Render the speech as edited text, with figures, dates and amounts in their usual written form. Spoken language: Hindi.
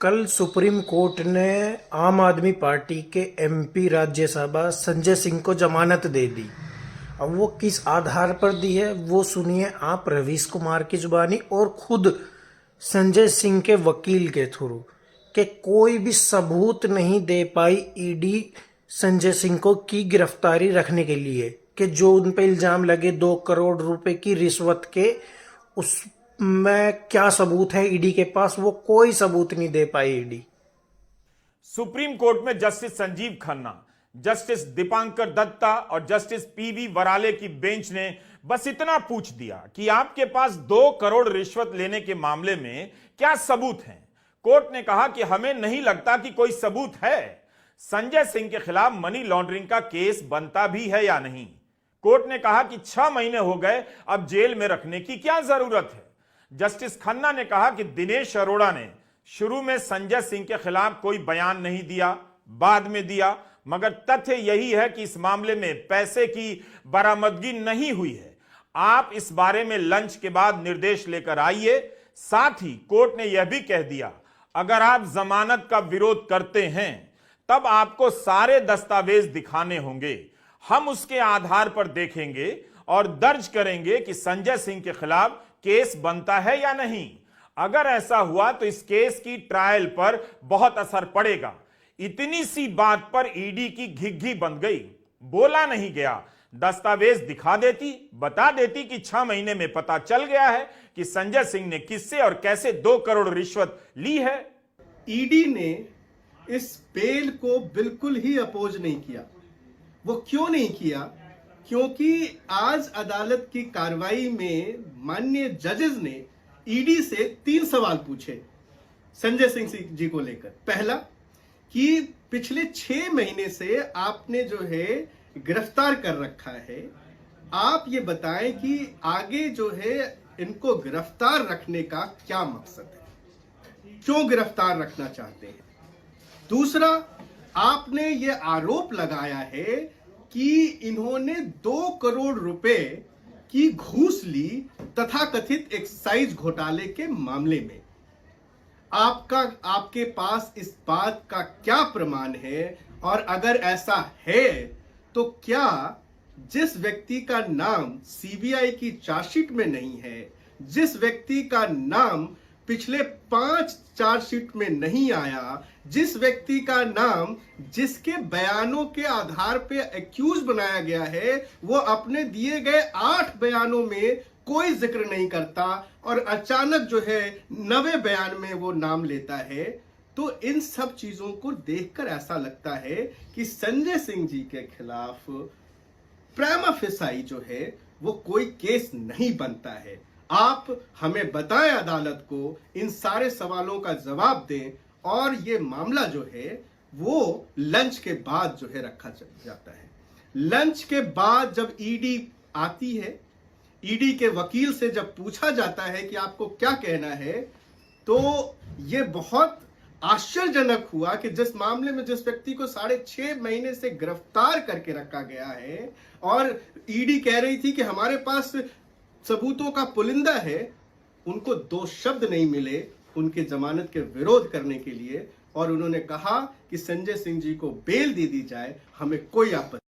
कल सुप्रीम कोर्ट ने आम आदमी पार्टी के एमपी राज्यसभा संजय सिंह को जमानत दे दी। अब वो किस आधार पर दी है वो सुनिए आप रवीश कुमार की जुबानी और खुद संजय सिंह के वकील के थ्रू कि कोई भी सबूत नहीं दे पाई ईडी संजय सिंह को की गिरफ्तारी रखने के लिए कि जो उन पर इल्जाम लगे 2 करोड़ रुपए की रिश्वत के, उसमें क्या सबूत है ईडी के पास, वो कोई सबूत नहीं दे पाई ईडी। सुप्रीम कोर्ट में जस्टिस संजीव खन्ना, जस्टिस दीपांकर दत्ता और जस्टिस पीवी वराले की बेंच ने बस इतना पूछ दिया कि आपके पास 2 करोड़ रिश्वत लेने के मामले में क्या सबूत हैं। कोर्ट ने कहा कि हमें नहीं लगता कि कोई सबूत है। संजय सिंह के खिलाफ मनी लॉन्ड्रिंग का केस बनता भी है या नहीं। कोर्ट ने कहा कि 6 महीने हो गए, अब जेल में रखने की क्या जरूरत है। जस्टिस खन्ना ने कहा कि दिनेश अरोड़ा ने शुरू में संजय सिंह के खिलाफ कोई बयान नहीं दिया, बाद में दिया, मगर तथ्य यही है कि इस मामले में पैसे की बरामदगी नहीं हुई है। आप इस बारे में लंच के बाद निर्देश लेकर आइए। साथ ही कोर्ट ने यह भी कह दिया, अगर आप जमानत का विरोध करते हैं तब आपको सारे दस्तावेज दिखाने होंगे। हम उसके आधार पर देखेंगे और दर्ज करेंगे कि संजय सिंह के खिलाफ केस बनता है या नहीं। अगर ऐसा हुआ तो इस केस की ट्रायल पर बहुत असर पड़ेगा। इतनी सी बात पर ईडी की घिघी बंध गई। बोला नहीं गया, दस्तावेज दिखा देती, बता देती कि 6 महीने में पता चल गया है कि संजय सिंह ने किससे और कैसे 2 करोड़ रिश्वत ली है। ईडी ने इस बेल को बिल्कुल ही अपोज नहीं किया। वो क्यों नहीं किया? क्योंकि आज अदालत की कार्रवाई में माननीय जजेस ने ईडी से 3 सवाल पूछे संजय सिंह जी को लेकर। पहला कि पिछले 6 महीने से आपने जो है गिरफ्तार कर रखा है, आप ये बताएं कि आगे जो है इनको गिरफ्तार रखने का क्या मकसद है, क्यों गिरफ्तार रखना चाहते हैं। दूसरा, आपने ये आरोप लगाया है कि इन्होंने 2 करोड़ रुपए की घूस ली तथाकथित एक्साइज घोटाले के मामले में। आपके पास इस बात का क्या प्रमाण है? और अगर ऐसा है तो क्या जिस व्यक्ति का नाम सीबीआई की चार्जशीट में नहीं है, जिस व्यक्ति का नाम पिछले 5 चार्जशीट में नहीं आया, जिस व्यक्ति का नाम जिसके बयानों के आधार पे एक्यूज बनाया गया है, वो अपने दिए गए 8 बयानों में कोई जिक्र नहीं करता और अचानक जो है 90 बयान में वो नाम लेता है, तो इन सब चीजों को देखकर ऐसा लगता है कि संजय सिंह जी के खिलाफ प्रिमा फेसाई जो है वो कोई केस नहीं बनता है। आप हमें बताएं, अदालत को इन सारे सवालों का जवाब दें और ये मामला जो है वो लंच के बाद जो है रखा जाता है। लंच के बाद जब ईडी आती है, ईडी के वकील से जब पूछा जाता है कि आपको क्या कहना है, तो ये बहुत आश्चर्यजनक हुआ कि जिस मामले में जिस व्यक्ति को 6.5 महीने से गिरफ्तार करके रखा गया है और ईडी कह रही थी कि हमारे पास सबूतों का पुलिंदा है, उनको 2 शब्द नहीं मिले उनके जमानत के विरोध करने के लिए, और उन्होंने कहा कि संजय सिंह जी को बेल दे दी जाए, हमें कोई आपत्ति